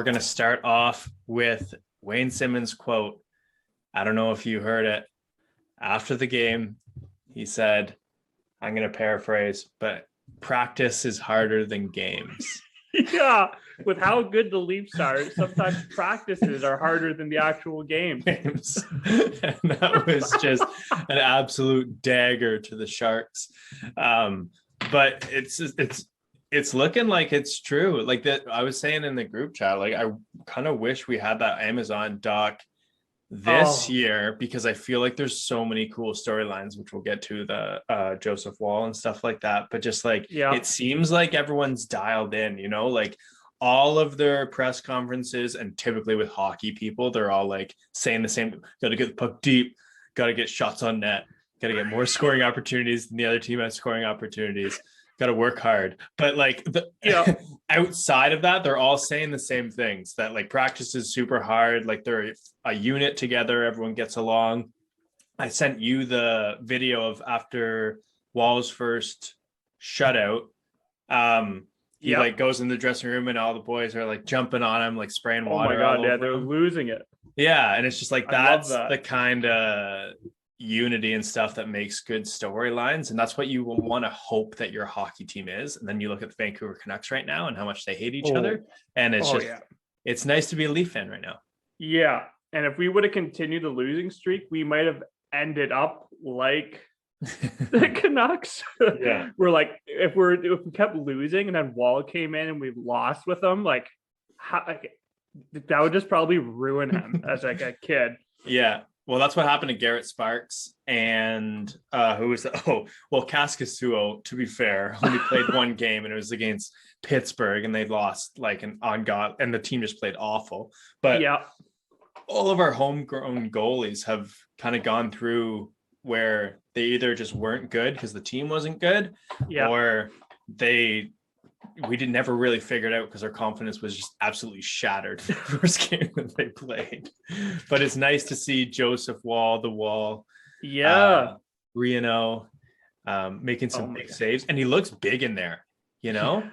going to start off with Wayne Simmons' quote. I don't know if you heard it. After the game, he said, I'm going to paraphrase, but practice is harder than games. Yeah, with how good the Leafs are, sometimes practices are harder than the actual game. And that was just an absolute dagger to the Sharks. But it's looking like it's true. Like that, I was saying in the group chat, like I kind of wish we had that Amazon doc this year, because I feel like there's so many cool storylines, which we'll get to, the Joseph Wall and stuff like that. But just like, it seems like everyone's dialed in, you know, like all of their press conferences, and typically with hockey people, they're all like saying the same, got to get the puck deep, got to get shots on net, got to get more scoring opportunities than the other team has scoring opportunities. Got to work hard. But like outside of that, they're all saying the same things, that like practice is super hard. Like they're a unit together. Everyone gets along. I sent you the video of after Wall's first shutout. He like goes in the dressing room and all the boys are like jumping on him, like spraying water. Oh my God, yeah, they're losing it. Yeah. And it's just like, that's the kind of unity and stuff that makes good storylines, and that's what you want to hope that your hockey team is. And then you look at the Vancouver Canucks right now and how much they hate each other, and it's it's nice to be a Leaf fan right now. Yeah, and if we would have continued the losing streak, we might have ended up like the Canucks. We're like, if we kept losing and then Wall came in and we lost with them, like that would just probably ruin him as like a kid. Yeah. Well, that's what happened to Garrett Sparks and who was Kaskisuo, to be fair, only played one game, and it was against Pittsburgh, and they lost like an on God, and the team just played awful. But all of our homegrown goalies have kind of gone through where they either just weren't good because the team wasn't good, or we never really figured out because our confidence was just absolutely shattered the first game that they played. But it's nice to see Joseph Wall, the Wall, Riano, making some big saves, and he looks big in there. You know,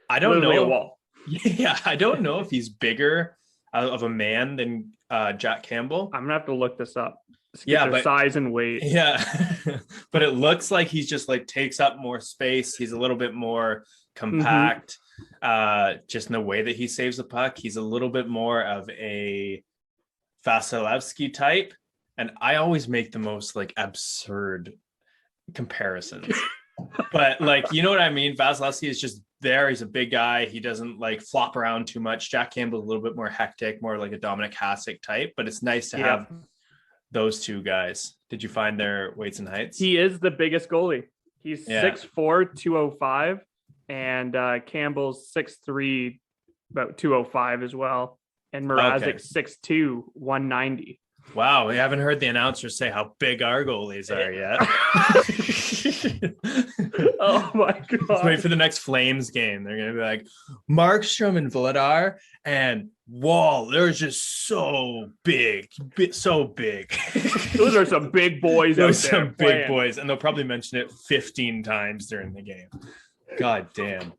I don't know. A wall. Yeah, I don't know if he's bigger of a man than Jack Campbell. I'm gonna have to look this up. But size and weight. Yeah, but it looks like he's just like takes up more space. He's a little bit more compact, just in the way that he saves the puck. He's a little bit more of a Vasilevsky type, and I always make the most like absurd comparisons. But like, you know what I mean? Vasilevsky is just there. He's a big guy. He doesn't like flop around too much. Jack Campbell's a little bit more hectic, more like a Dominic Hasek type, but it's nice to have those two guys. Did you find their weights and heights? He is the biggest goalie. He's 6'4", 205, and Campbell's 6'3", about 205 as well, and Mrazek 6'2", 190. Wow, we haven't heard the announcers say how big our goalies are yet. Oh my God. Let's wait for the next Flames game. They're going to be like, Markstrom and Vladar and Wall, they're just so big, so big. Those are some big boys out there. Some big boys, and they'll probably mention it 15 times during the game. God damn.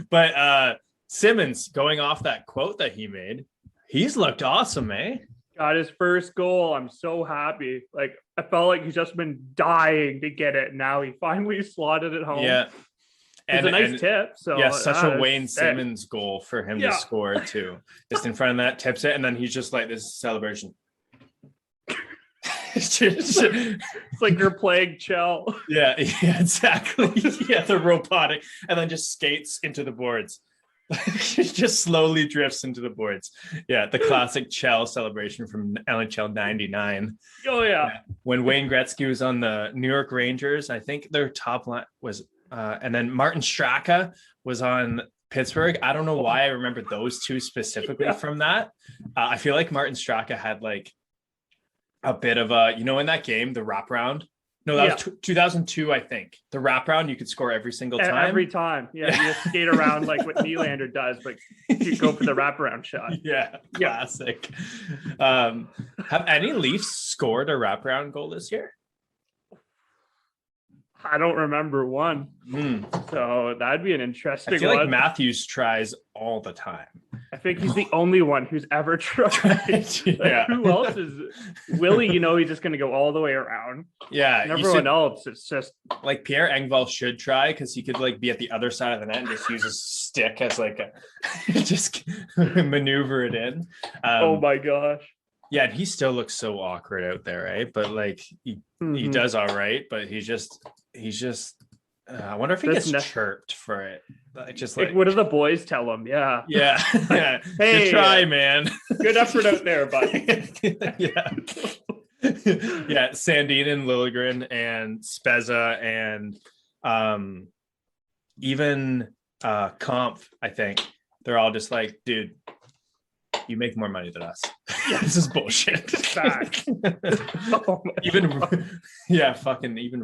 But Simmons, going off that quote that he made, he's looked awesome, eh? Got his first goal. I'm so happy. Like, I felt like he's just been dying to get it. Now he finally slotted it home. Yeah. It's a nice tip. So yeah, such a Wayne Simmons goal for him to score too. Just in front of that, tips it, and then he's just like, this is celebration. It's like you're playing Chell. Yeah, exactly. Yeah, the robotic, and then just skates into the boards. Just slowly drifts into the boards. Yeah, the classic Chell celebration from NHL 99. Oh yeah. When Wayne Gretzky was on the New York Rangers, I think their top line was and then Martin Straka was on Pittsburgh. I don't know why I remember those two specifically from that. I feel like Martin Straka had like a bit of a, in that game, the wraparound. No, that was 2002, I think. The wraparound, you could score every single time. Every time. Yeah, you just skate around like what Nylander does, but you go for the wraparound shot. Yeah, classic. Have any Leafs scored a wraparound goal this year? I don't remember one. So that'd be an interesting one. I feel like Matthews tries all the time. I think he's the only one who's ever tried. Yeah. Who else is Willie? You know, he's just going to go all the way around. Yeah. And everyone else, it's just like Pierre Engvall should try, because he could like be at the other side of the net and just use his stick as like a just maneuver it in. Oh my gosh. Yeah, and he still looks so awkward out there, right? But like he does all right, but he's just I wonder if he gets chirped for it. Like, what do the boys tell him? Yeah. Yeah. Hey, good try, man. Good effort out there, bud. Yeah. Yeah, Sandin and Liljegren and Spezza and even Kampf, I think. They're all just like, dude, you make more money than us. Yeah, this is bullshit. Oh even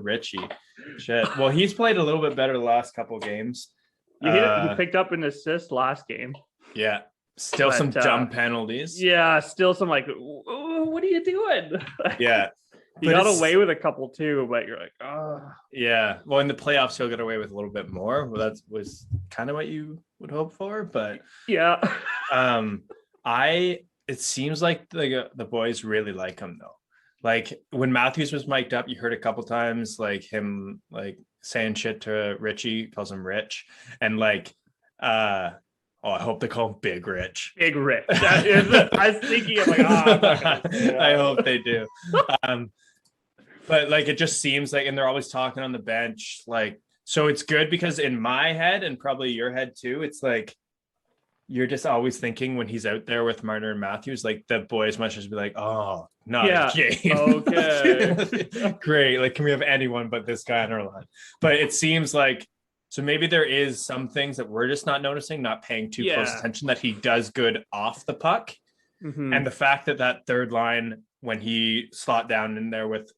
Richie. Shit. Well, he's played a little bit better the last couple games. He picked up an assist last game. Yeah. Still some dumb penalties. Yeah, still some like, what are you doing? Yeah. He got away with a couple too, but you're like, oh. Yeah. Well, in the playoffs, he'll get away with a little bit more. Well, that was kind of what you would hope for, but yeah. It seems like the boys really like him though. Like when Matthews was mic'd up, you heard a couple times like him like saying shit to Richie, calls him Rich, and like I hope they call him Big Rich. Big Rich. That is, I was thinking of like, I hope they do. But like it just seems like, and they're always talking on the bench, like, so it's good because in my head and probably your head too, it's like you're just always thinking when he's out there with Marner and Matthews, like the boys must just be like, oh, not a game. Okay. Great. Like, can we have anyone but this guy on our line? But it seems like, so maybe there is some things that we're just not noticing, not paying too close attention, that he does good off the puck. Mm-hmm. And the fact that third line, when he slot down in there with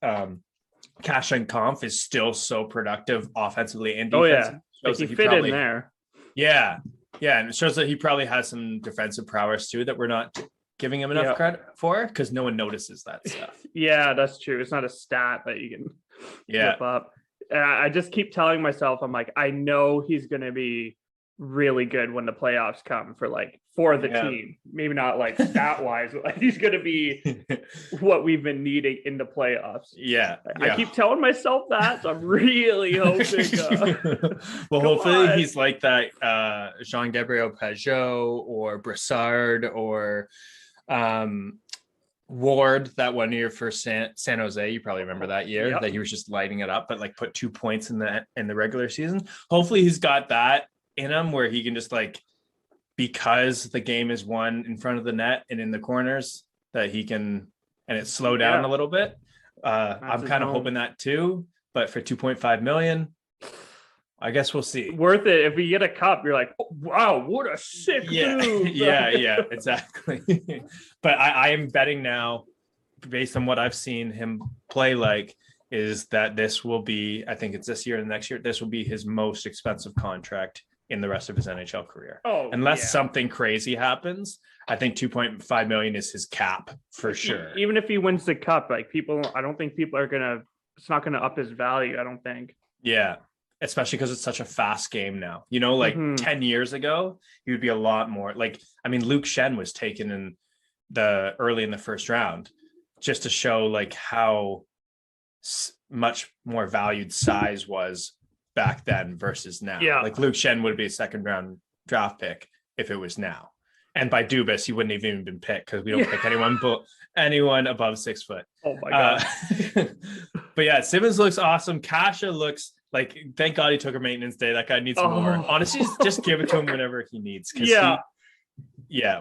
Cash and Kampf, is still so productive offensively and defensively. Like he fit in there. Yeah. Yeah, and it shows that he probably has some defensive prowess too that we're not giving him enough credit for, because no one notices that stuff. Yeah, that's true. It's not a stat that you can flip up. And I just keep telling myself, I'm like, I know he's going to be really good when the playoffs come for the team. Maybe not like stat wise, but like he's going to be what we've been needing in the playoffs. Yeah. I keep telling myself that, so I'm really hoping. Well, hopefully he's like that Jean-Gabriel Pageau or Brassard or Ward that 1 year for San Jose. You probably remember that year that he was just lighting it up, but like put 2 points in the regular season. Hopefully he's got that in him where he can just like, because the game is won in front of the net and in the corners, that he can, and it slow down a little bit. I'm kind of hoping that too, but for 2.5 million, I guess we'll see. Worth it. If we get a cup, you're like, oh, wow, what a sick move. yeah, exactly. But I am betting now, based on what I've seen him play like, is that this will be, I think it's this year and next year, this will be his most expensive contract in the rest of his NHL career. Unless something crazy happens, I think 2.5 million is his cap for sure. Even if he wins the cup, like I don't think people are it's not gonna up his value, I don't think. Yeah. Especially because it's such a fast game now. You know, like 10 years ago, he would be a lot more like, I mean, Luke Shen was taken early in the first round just to show like how much more valued size was back then versus now. Yeah. Like Luke Shen would be a second round draft pick if it was now. And by Dubas, he wouldn't have even been picked because we don't pick anyone above 6 foot. Oh my God. But yeah, Simmons looks awesome. Kasha looks like, thank God he took a maintenance day. That guy needs more. Honestly, just give it to him whenever he needs.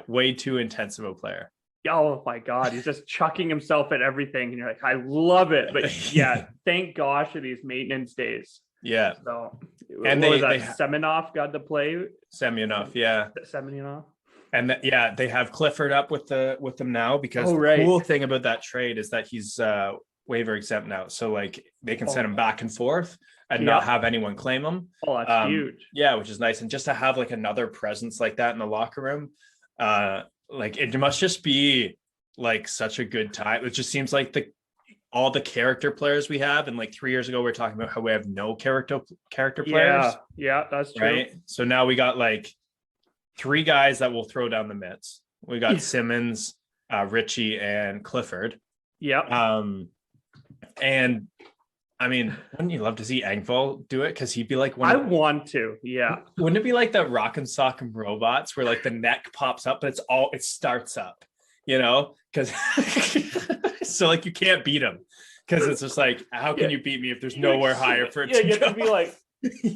Way too intense of a player. Oh my God, he's just chucking himself at everything. And you're like, I love it. But yeah, thank gosh for these maintenance days. Yeah. So, and Semenov got to play. Semyonov. And they have Clifford up with them now, because the cool thing about that trade is that he's waiver exempt now. So like they can send him back and forth and not have anyone claim him. Oh, that's huge. Yeah, which is nice. And just to have like another presence like that in the locker room, like it must just be like such a good time. It just seems like all the character players we have. And like 3 years ago, we were talking about how we have no character players. Yeah, that's true. Right. So now we got like 3 guys that will throw down the mitts. We got Simmons, Richie, and Clifford. Yep. And I mean, wouldn't you love to see Engvall do it? Because he'd be like I want to, yeah. Wouldn't it be like the Rock and Sock and Robots where like the neck pops up, but it starts up, you know? Because so like you can't beat him because it's just like, how can you beat me if there's nowhere higher for it to go? You have to be like,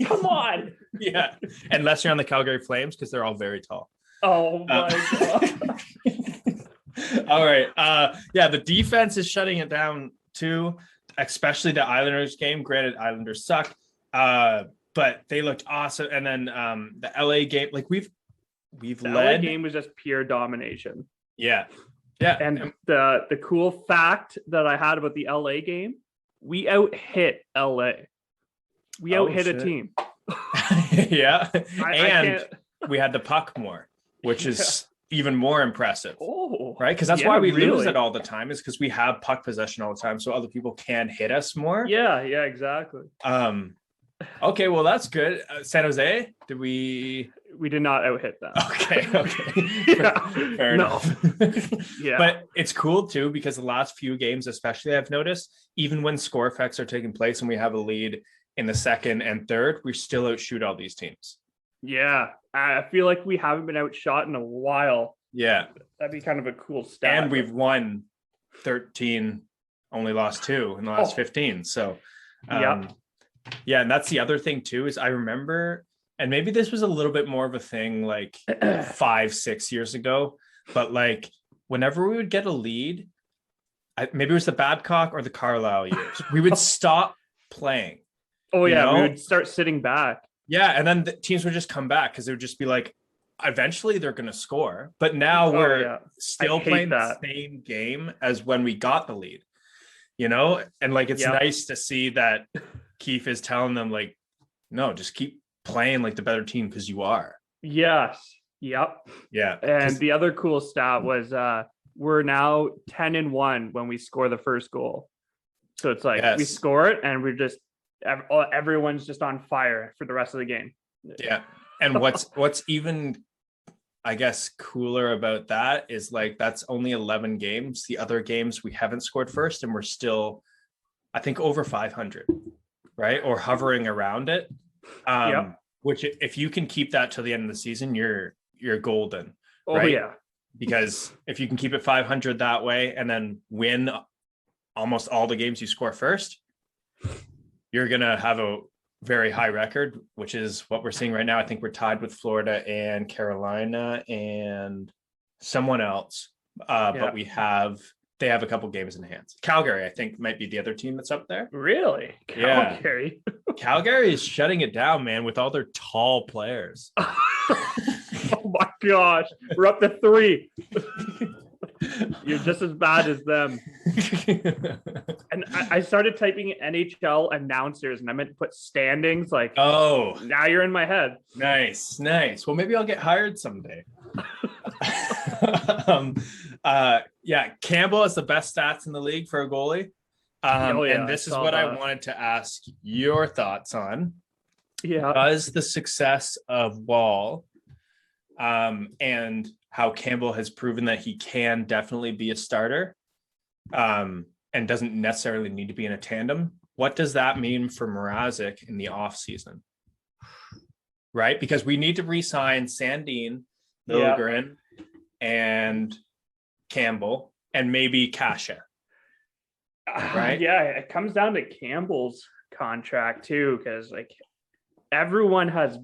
come on. Yeah. Unless you're on the Calgary Flames because they're all very tall. Oh my God. All right. The defense is shutting it down too, especially the Islanders game. Granted, Islanders suck, but they looked awesome. And then the LA game, like we've led. LA game was just pure domination. Yeah. And the cool fact that I had about the LA game, we out-hit LA. We out-hit a team. Yeah. And we had the puck more, which is even more impressive. Oh, right? Because that's why we lose it all the time, is because we have puck possession all the time, so other people can hit us more. Yeah, exactly. Okay, well that's good. San Jose, we did not out-hit them. Okay. Fair enough. Yeah. But it's cool too, because the last few games, especially, I've noticed, even when score effects are taking place and we have a lead in the second and third, we still outshoot all these teams. Yeah. I feel like we haven't been outshot in a while. Yeah. That'd be kind of a cool stat. And we've won 13, only lost 2 in the last 15. So, yeah. And that's the other thing too, is I remember, and maybe this was a little bit more of a thing like 5-6 years ago, but like whenever we would get a lead, maybe it was the Babcock or the Carlisle years, we would stop playing. Oh yeah, we would start sitting back. Yeah, and then the teams would just come back because it would just be like, eventually they're going to score. But now we're still playing the same game as when we got the lead, you know? And like, it's nice to see that Keefe is telling them like, no, just keep playing like the better team because you are. Yes. Yep. Yeah. And the other cool stat was we're now 10-1 when we score the first goal. So it's like we score it and we're just everyone's just on fire for the rest of the game. Yeah. And what's even, I guess, cooler about that is like, that's only 11 games. The other games we haven't scored first and we're still, I think, over 500, right? Or hovering around it. Which if you can keep that till the end of the season, you're golden. Right? Oh yeah. Because if you can keep it 500 that way and then win almost all the games you score first, you're going to have a very high record, which is what we're seeing right now. I think we're tied with Florida and Carolina and someone else. But they have a couple games in hand. Calgary, I think, might be the other team that's up there. Really? Calgary? Yeah. Calgary is shutting it down, man, with all their tall players. Oh my gosh. We're up to 3. You're just as bad as them. And I started typing NHL announcers and I meant to put standings. Like, oh, now you're in my head. Nice. Well, maybe I'll get hired someday. Campbell has the best stats in the league for a goalie. And this is what I wanted to ask your thoughts on. Yeah. Does the success of Wall and how Campbell has proven that he can definitely be a starter and doesn't necessarily need to be in a tandem, what does that mean for Mrazek in the offseason? Right? Because we need to re-sign Sandin, Liljegren, and Campbell, and maybe Kasha. Right? Yeah, it comes down to Campbell's contract too, because like everyone has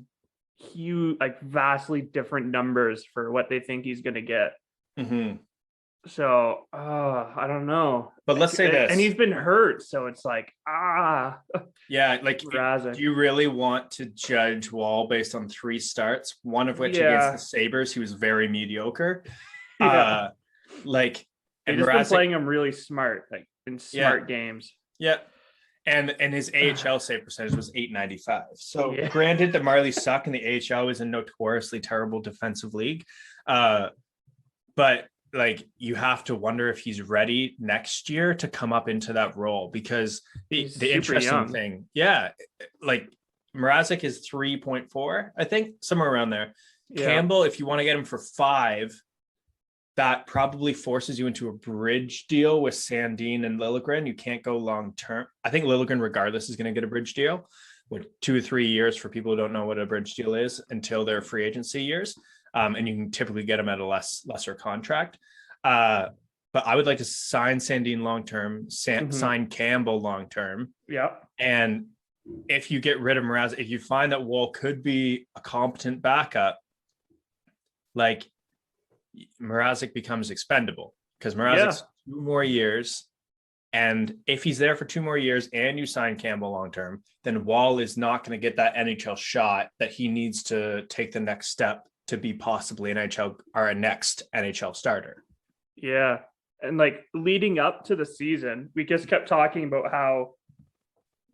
huge, like vastly different numbers for what they think he's going to get. Mm-hmm. So I don't know. But let's say this, and he's been hurt, so it's like yeah, like do you really want to judge Wall based on 3 starts, one of which against the Sabres he was very mediocre? Yeah. Like, and just been playing him really smart, like in smart games. Yeah. And his AHL save percentage was .895. So granted, the Marlies suck, and the AHL is a notoriously terrible defensive league. But like you have to wonder if he's ready next year to come up into that role, because the interesting young. thing, yeah, like Mrazek is 3.4, I think, somewhere around there. Yeah. Campbell, if you want to get him for 5, that probably forces you into a bridge deal with Sandin and Liljegren. You can't go long term. I think Liljegren, regardless, is going to get a bridge deal with 2 or 3 years for people who don't know what a bridge deal is until their free agency years. And you can typically get them at a lesser contract. But I would like to sign Sandin long-term, sign Campbell long-term. Yeah. And if you get rid of Mrazek, if you find that Wall could be a competent backup, like Mrazek becomes expendable, because Mrazek's 2 more years. And if he's there for 2 more years and you sign Campbell long-term, then Wall is not going to get that NHL shot that he needs to take the next step to be possibly an NHL or a next NHL starter. Yeah. And like leading up to the season, we just kept talking about how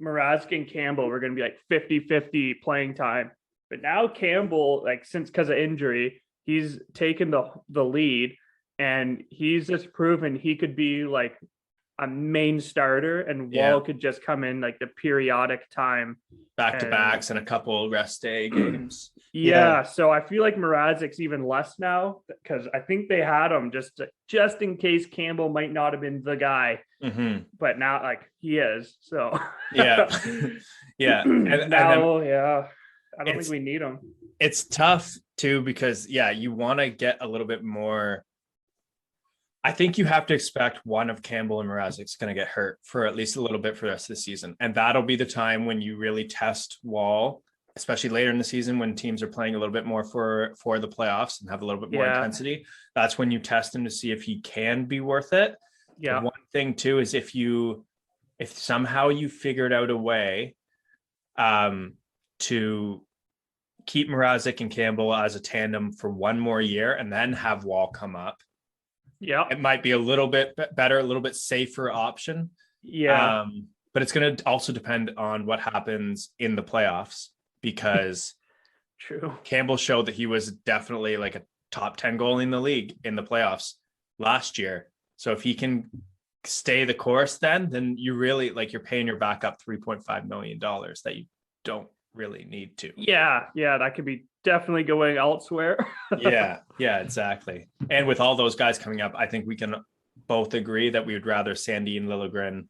Mrazek and Campbell were going to be like 50-50 playing time. But now Campbell, like since because of injury, he's taken the lead, and he's just proven he could be like a main starter, and Wall could just come in like the periodic time, back-to-backs and a couple rest day games. Yeah, so I feel like Mrazek's even less now, because I think they had him just in case Campbell might not have been the guy, but now like he is. So yeah. And now, I don't think we need him. It's tough too, because you want to get a little bit more. I think you have to expect one of Campbell and Mrazek's going to get hurt for at least a little bit for the rest of the season. And that'll be the time when you really test Wall, especially later in the season when teams are playing a little bit more for the playoffs and have a little bit more intensity. That's when you test him to see if he can be worth it. Yeah. The one thing too is if somehow you figured out a way to keep Mrazek and Campbell as a tandem for 1 more year and then have Wall come up, it might be a little bit better, a little bit safer option. But it's going to also depend on what happens in the playoffs, because True. Campbell showed that he was definitely like a top 10 goalie in the league in the playoffs last year. So if he can stay the course, then you really, like, you're paying your backup $3.5 million that you don't really need to. Yeah, that could be definitely going elsewhere. yeah, exactly. And with all those guys coming up, I think we can both agree that we would rather Sandin, Liljegren,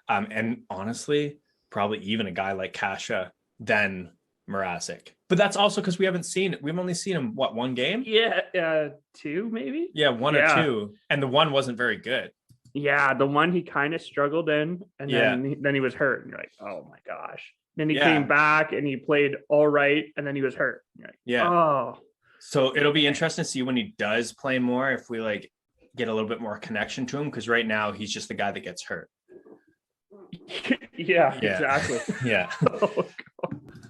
and honestly, probably even a guy like Kasha than Mrazek. But that's also because we've only seen him, 1 game? 2 maybe? Yeah, 1 or 2. And the 1 wasn't very good. Yeah, the one he kind of struggled in, and then he was hurt. And you're like, oh my gosh. Then he came back and he played all right, and then he was hurt. Like, oh. So it'll be interesting to see when he does play more, if we like get a little bit more connection to him, because right now he's just the guy that gets hurt. Exactly.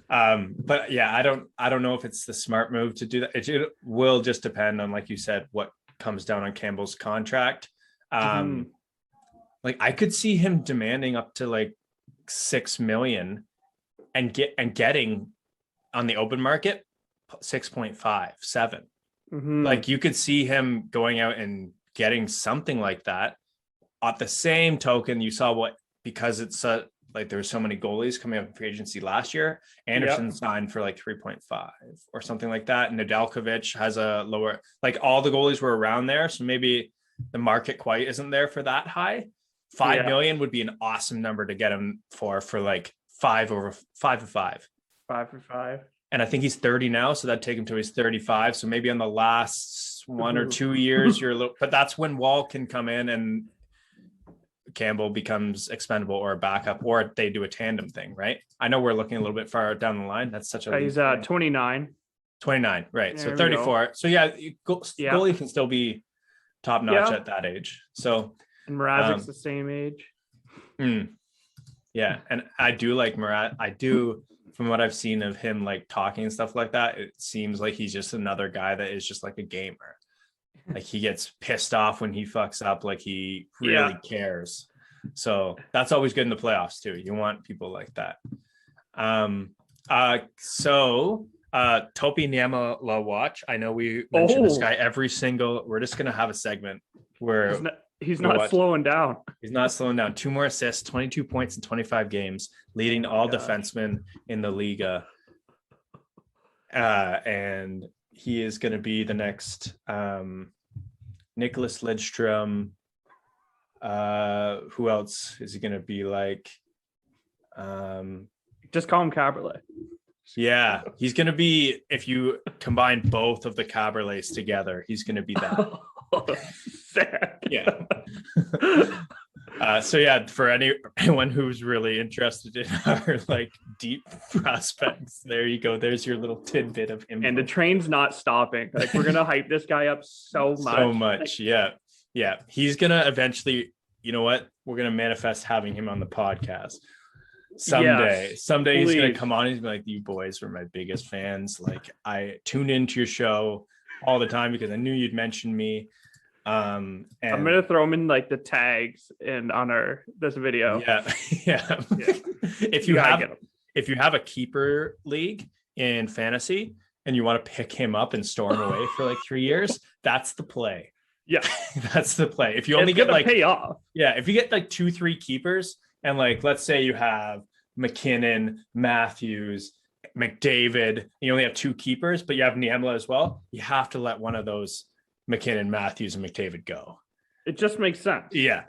But I don't know if it's the smart move to do that. It will just depend on, like you said, what comes down on Campbell's contract. Like I could see him demanding up to like $6 million and getting on the open market 6.5, 7. Like you could see him going out and getting something like that. At the same token, you saw because it's like there were so many goalies coming up in free agency last year. Anderson signed for like 3.5 or something like that. And Nedeljkovic has a lower, like all the goalies were around there. So maybe the market quite isn't there for that high. 5 million would be an awesome number to get him for like 5 for 5. 5 for 5. And I think he's 30 now, so that'd take him to his 35. So maybe on the last 1 or 2 years, you're a little, but that's when Wall can come in and Campbell becomes expendable or a backup, or they do a tandem thing, right? I know we're looking a little bit far down the line. That's such a he's 29. 29, right? There so 34. So goalie can still be top notch at that age. So and Mrazek's the same age. Yeah, and I do like Murat. I do, from what I've seen of him like talking and stuff like that, it seems like he's just another guy that is just like a gamer. Like he gets pissed off when he fucks up, like he really cares. So that's always good in the playoffs too. You want people like that. So Topi Niemela watch. I know we mention this guy we're just gonna have a segment where he's not slowing down. He's not slowing down. 2 more assists, 22 points in 25 games, leading all defensemen in the Liga. And he is going to be the next Nicholas Lidstrom. Who else is he going to be like? Just call him Caberlet. Yeah, he's going to be, if you combine both of the Caberlets together, he's going to be that. Sick. Yeah. So yeah, for anyone who's really interested in our like deep prospects, there you go. There's your little tidbit of info. And the train's not stopping. Like, we're gonna hype this guy up so much. Yeah. He's gonna eventually, you know what? We're gonna manifest having him on the podcast someday. Yes, someday please. He's gonna come on. He's gonna be like, "You boys were my biggest fans. Like, I tune into your show all the time because I knew you'd mention me." And I'm gonna throw him in like the tags and on this video. Yeah. If you have a keeper league in fantasy and you want to pick him up and store him away for like 3 years, that's the play. Yeah, that's the play. If you only get like pay off. Yeah, if you get like 2-3 keepers, and like let's say you have McKinnon, Matthews, McDavid, you only have 2 keepers, but you have Niemela as well, you have to let one of those McKinnon, Matthews, and McDavid go. It just makes sense. Yeah.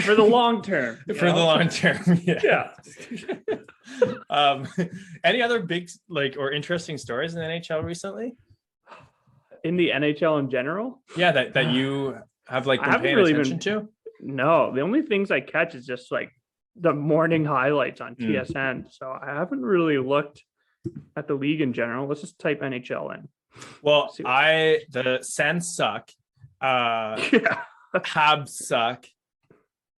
For the long term. The long term. Yeah. Any other big or interesting stories in the NHL recently? In the NHL in general? Yeah, that you have been paying attention to? No, the only things I catch is just like the morning highlights on TSN. So I haven't really looked at the league in general. Let's just type NHL in. Well, the Sens suck. Habs suck.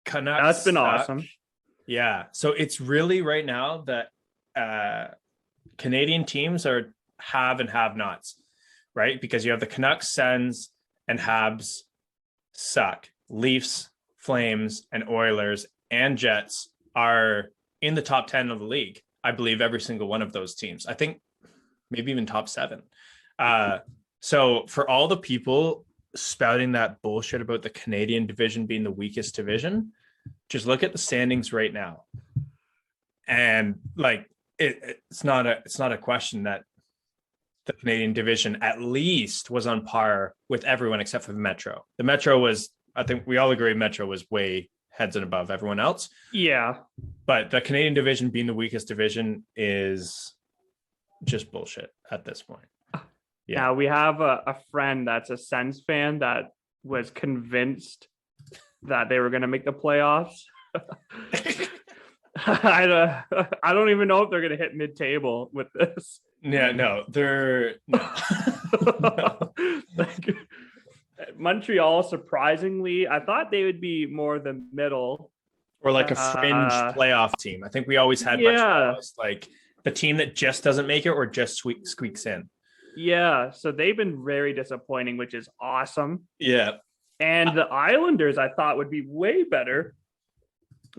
Canucks. That's been suck. awesome. Yeah. So it's really right now that Canadian teams are have and have nots, right? Because you have the Canucks, Sens, and Habs suck. Leafs, Flames, and Oilers and Jets are in the top 10 of the league. I believe every single one of those teams. I think maybe even top 7. So for all the people spouting that bullshit about the Canadian division being the weakest division, just look at the standings right now. And like, it's not a question that the Canadian division at least was on par with everyone except for the Metro. The Metro was, I think we all agree, Metro was way heads and above everyone else. Yeah. But the Canadian division being the weakest division is just bullshit at this point. Yeah. Now we have a friend that's a Sens fan that was convinced that they were going to make the playoffs. I don't even know if they're going to hit mid-table with this. Yeah, no, they're no. Like, Montreal, surprisingly, I thought they would be more the middle or like a fringe playoff team. I think we always had Montreal as like the team that just doesn't make it or just squeaks in. Yeah, so they've been very disappointing, which is awesome. Yeah. And the Islanders, I thought, would be way better,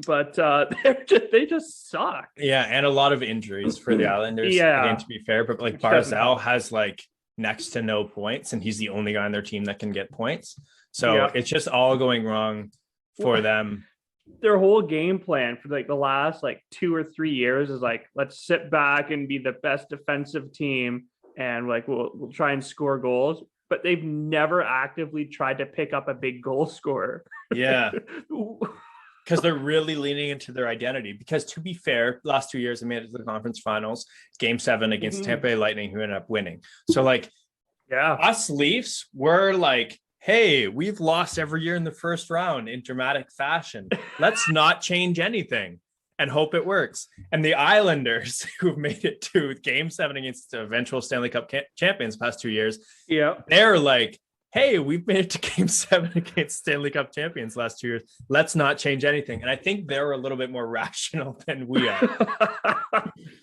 but they just suck. Yeah, and a lot of injuries for the Islanders. Yeah, to be fair, but like Barzal has like next to no points, and he's the only guy on their team that can get points. So it's just all going wrong for them. Their whole game plan for like the last 2 or 3 years is like, let's sit back and be the best defensive team, and like we'll try and score goals. But they've never actively tried to pick up a big goal scorer. Yeah. Because they're really leaning into their identity. Because to be fair, last 2 years they made it to the conference finals, game 7 against Tampa Bay Lightning, who ended up winning. So us Leafs were like, hey, we've lost every year in the first round in dramatic fashion. Let's not change anything and hope it works. And the Islanders, who've made it to game 7 against the eventual Stanley Cup champions past 2 years, they're like, hey, we've made it to game 7 against Stanley Cup champions last 2 years. Let's not change anything. And I think they're a little bit more rational than we are.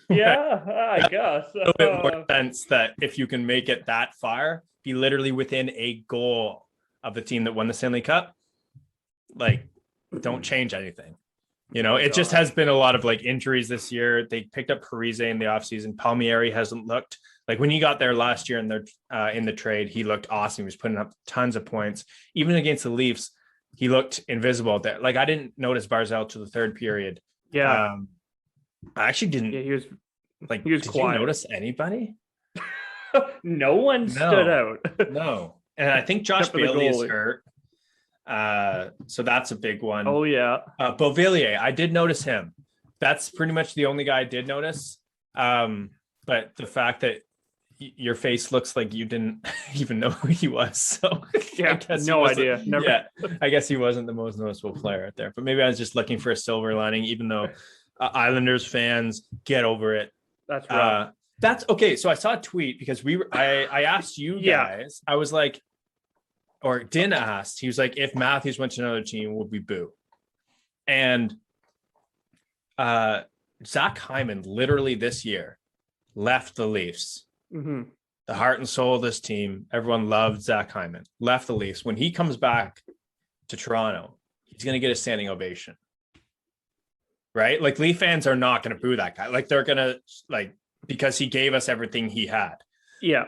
Yeah, I guess. A little bit more sense that if you can make it that far, be literally within a goal of the team that won the Stanley Cup, don't change anything. You know, it just has been a lot of like injuries this year. They picked up Parise in the offseason. Palmieri hasn't looked like when he got there last year in the trade, he looked awesome. He was putting up tons of points. Even against the Leafs, he looked invisible there. Like I didn't notice Barzal till the third period. Yeah. I actually didn't. Yeah, he was quiet. You notice anybody? No one stood out. No. And I think Josh Bailey is hurt. So that's a big one. Oh yeah. Beauvillier, I did notice him. That's pretty much the only guy I did notice. But the fact that your face looks like you didn't even know who he was. So yeah, no idea. Never. Yeah, I guess he wasn't the most noticeable player out there. But maybe I was just looking for a silver lining, even though Islanders fans get over it. That's right. That's okay. So I saw a tweet because I asked you guys. I was like, or Din asked, he was like, if Matthews went to another team, would we boo? And Zach Hyman literally this year left the Leafs. Mm-hmm. The heart and soul of this team. Everyone loved Zach Hyman. Left the Leafs. When he comes back to Toronto, he's going to get a standing ovation. Right? Like Leaf fans are not going to boo that guy. Like they're going to like, because he gave us everything he had. Yeah.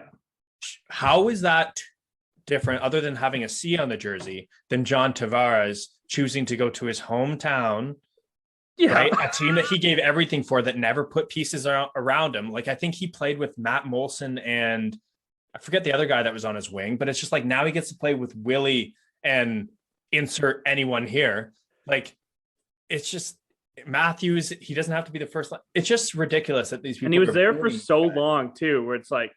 How is that different other than having a C on the jersey than John Tavares choosing to go to his hometown? Yeah. Right? A team that he gave everything for that never put pieces around him. Like I think he played with Matt Molson and I forget the other guy that was on his wing, but it's just like now he gets to play with Willie and insert anyone here. Like it's just Matthews, he doesn't have to be the first line. It's just ridiculous that these people. And he was there for so long too, where it's like,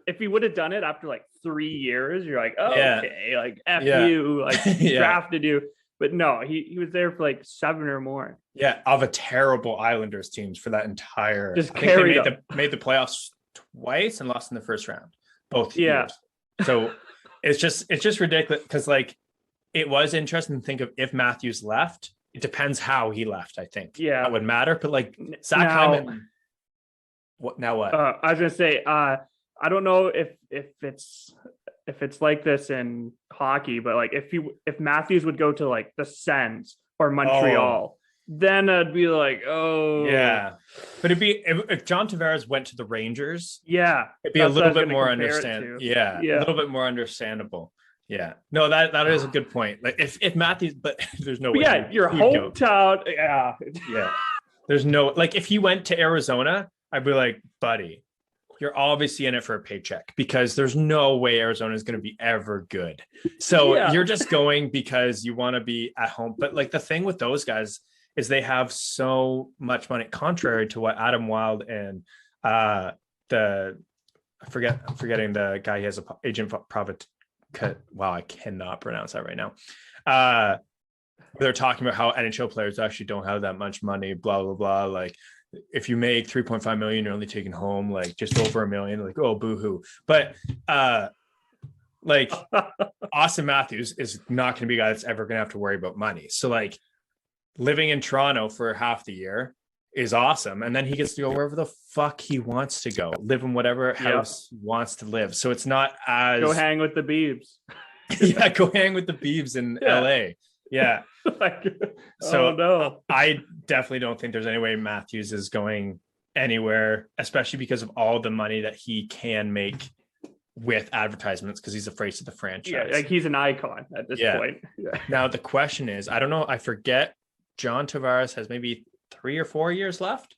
if he would have done it after like 3 years, you're like, oh, okay, like F you, like drafted you. But no, he was there for like 7 or more. Yeah, of a terrible Islanders teams for that entire. Just carried made the playoffs twice and lost in the first round, both years. So it's just ridiculous because like it was interesting to think of if Matthews left. It depends how he left, I think. Yeah. That would matter. But like Zach Hyman, what now what? I was gonna say, I don't know if it's like this in hockey, but like if Matthews would go to like the Sens or Montreal, then I'd be like, oh yeah. But it'd be if John Tavares went to the Rangers, it'd be a little bit more understandable. Yeah, a little bit more understandable. Yeah, no, that is a good point. Like if Matthews, but there's no way. Yeah, your hometown. Yeah. There's no like if he went to Arizona, I'd be like, buddy, you're obviously in it for a paycheck because there's no way Arizona is going to be ever good. So you're just going because you want to be at home. But like the thing with those guys is they have so much money, contrary to what Adam Wild and I'm forgetting the guy he has a agent Profit. Wow, I cannot pronounce that right now. They're talking about how NHL players actually don't have that much money, blah, blah, blah. Like if you make 3.5 million, you're only taking home like just over $1 million, like, oh, boo-hoo. But like Austin Matthews is not going to be a guy that's ever going to have to worry about money. So like living in Toronto for half the year is awesome. And then he gets to go wherever the fuck he wants to go, live in whatever house he wants to live. So it's not as go hang with the Beebs. Yeah, go hang with the Beebs in LA. Yeah. So no. I definitely don't think there's any way Matthews is going anywhere, especially because of all the money that he can make with advertisements because he's a face of the franchise. Yeah, like he's an icon at this point. Yeah. Now the question is, I don't know, I forget John Tavares has maybe 3 or 4 years left.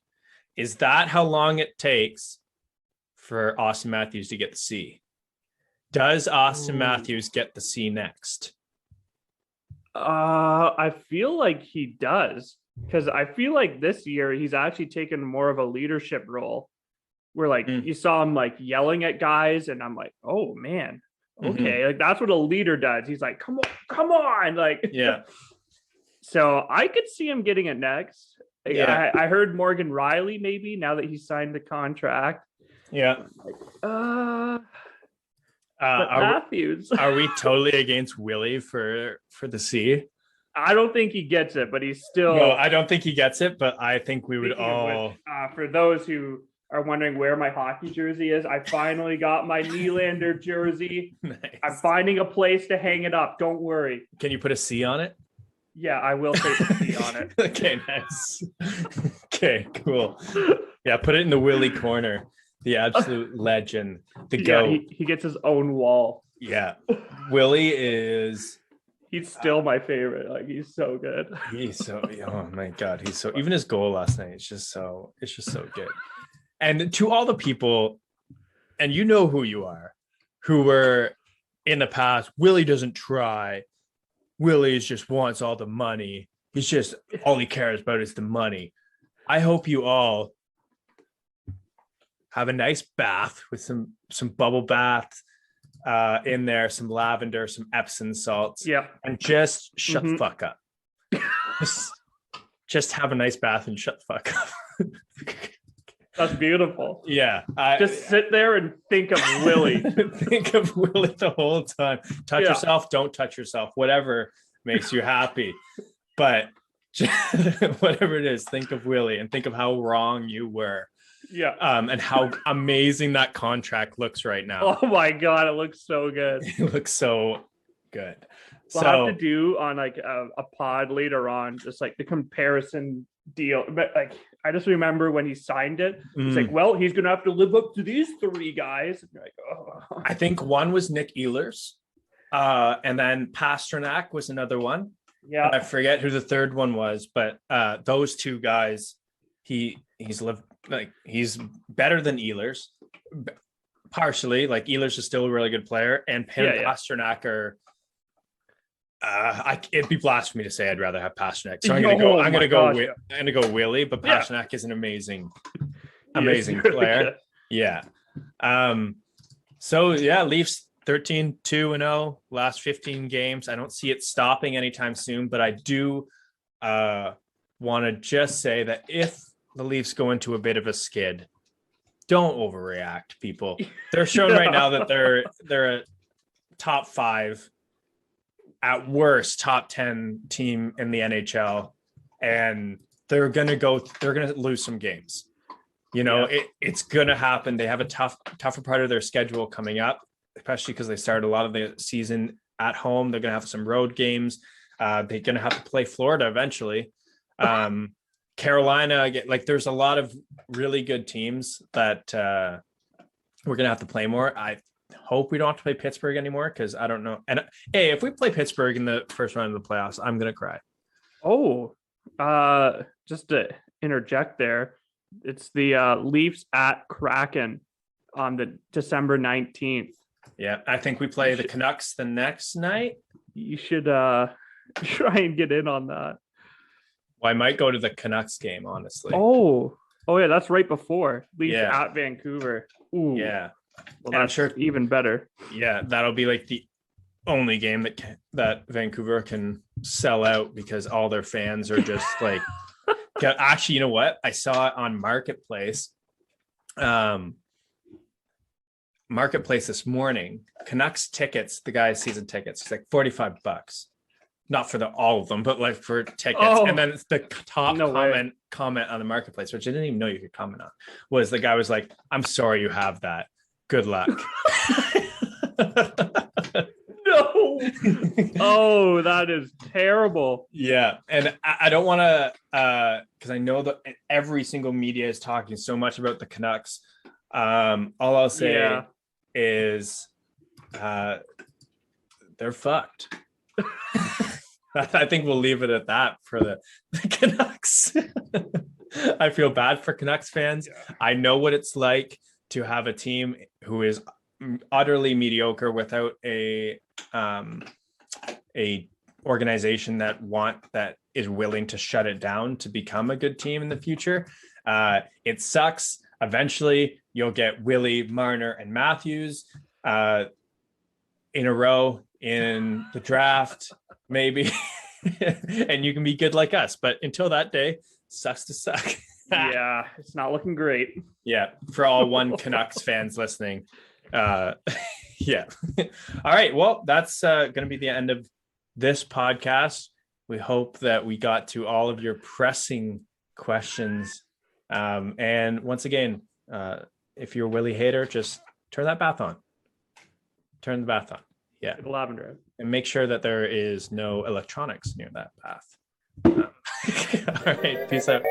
Is that how long it takes for Austin Matthews to get the C? Does Austin Matthews get the C next? I feel like he does because I feel like this year he's actually taken more of a leadership role where like you saw him like yelling at guys and I'm like, oh man, okay. Like that's what a leader does. He's like, come on. Like, so I could see him getting it next. Yeah, I heard Morgan Riley maybe now that he signed the contract. Yeah. But Matthews. Are we totally against Willie for the C? I don't think he gets it, but he's still. No, I don't think he gets it, but I think we would all. For those who are wondering where my hockey jersey is, I finally got my Nylander jersey. Nice. I'm finding a place to hang it up. Don't worry. Can you put a C on it? Yeah, I will take the C on it. Okay, nice. Okay, cool. Yeah, put it in the Willie corner. The absolute legend. The GOAT. Yeah, he gets his own wall. Yeah. Willie is... He's still my favorite. Like, he's so good. He's so... Oh, my God. He's so... Even his goal last night, it's just so good. And to all the people, and you know who you are, who were in the past, Willie doesn't try. Willie just wants all the money. He's just... All he cares about is the money. I hope you all have a nice bath with some bubble baths in there, some lavender, some Epsom salts. Yeah. And just shut the fuck up. just have a nice bath and shut the fuck up. That's beautiful. Yeah. Just sit there and think of Willie. Think of Willie the whole time. Touch yourself, don't touch yourself, whatever makes you happy. But whatever it is, think of Willie and think of how wrong you were. Yeah. And how amazing that contract looks right now. Oh my God, it looks so good. It looks so good. We'll have to do on like a pod later on, just like the comparison deal. But like, I just remember when he signed it, it's like, well, he's gonna have to live up to these three guys. And you're like, oh. I think one was Nick Ehlers, and then Pasternak was another one. Yeah, I forget who the third one was, but those two guys, he's better than Ehlers, partially. Like, Ehlers is still a really good player, and Pasternak are. It'd be blasphemy to say I'd rather have Pasternak. So I'm gonna go Willie, but Pasternak is an amazing player. Yeah. So yeah, Leafs 13-2-0 last 15 games. I don't see it stopping anytime soon, but I do want to just say that if the Leafs go into a bit of a skid, don't overreact, people. They're showing right now that they're a top 5, at worst top 10 team in the NHL, and they're gonna lose some games. It's gonna happen. They have a tougher part of their schedule coming up, especially because they started a lot of the season at home. They're gonna have some road games. They're gonna have to play Florida eventually. Carolina, there's a lot of really good teams that we're gonna have to play more. I hope we don't have to play Pittsburgh anymore, because I don't know. And hey, if we play Pittsburgh in the first round of the playoffs, I'm gonna cry. Oh, just to interject there, it's the Leafs at Kraken on the December 19th. Yeah, I think we play the Canucks the next night. You should try and get in on that. Well, I might go to the Canucks game, honestly. Oh yeah, that's right before Leafs at Vancouver. Ooh. Yeah. Well, that's, I'm sure, even better. Yeah, that'll be like the only game that Vancouver can sell out, because all their fans are just like. Actually, you know what? I saw it on Marketplace. Marketplace this morning. Canucks tickets, the guy's season tickets, it's like $45. Not for all of them, but like for tickets. Oh, and then it's the top comment on the Marketplace, which I didn't even know you could comment on, was the guy was like, "I'm sorry you have that. Good luck." No. Oh, that is terrible. Yeah. And I don't want to, because I know that every single media is talking so much about the Canucks. All I'll say is they're fucked. I think we'll leave it at that for the Canucks. I feel bad for Canucks fans. Yeah. I know what it's like to have a team who is utterly mediocre without a organization that is willing to shut it down to become a good team in the future. It sucks. Eventually, you'll get Willie, Marner, and Matthews in a row in the draft, maybe, and you can be good like us. But until that day, sucks to suck. Yeah, it's not looking great. Yeah, for all one Canucks fans listening. Yeah. All right. Well, that's going to be the end of this podcast. We hope that we got to all of your pressing questions. And once again, if you're a Willie hater, just turn that bath on. Turn the bath on. Yeah. The lavender. And make sure that there is no electronics near that path. All right. Peace out.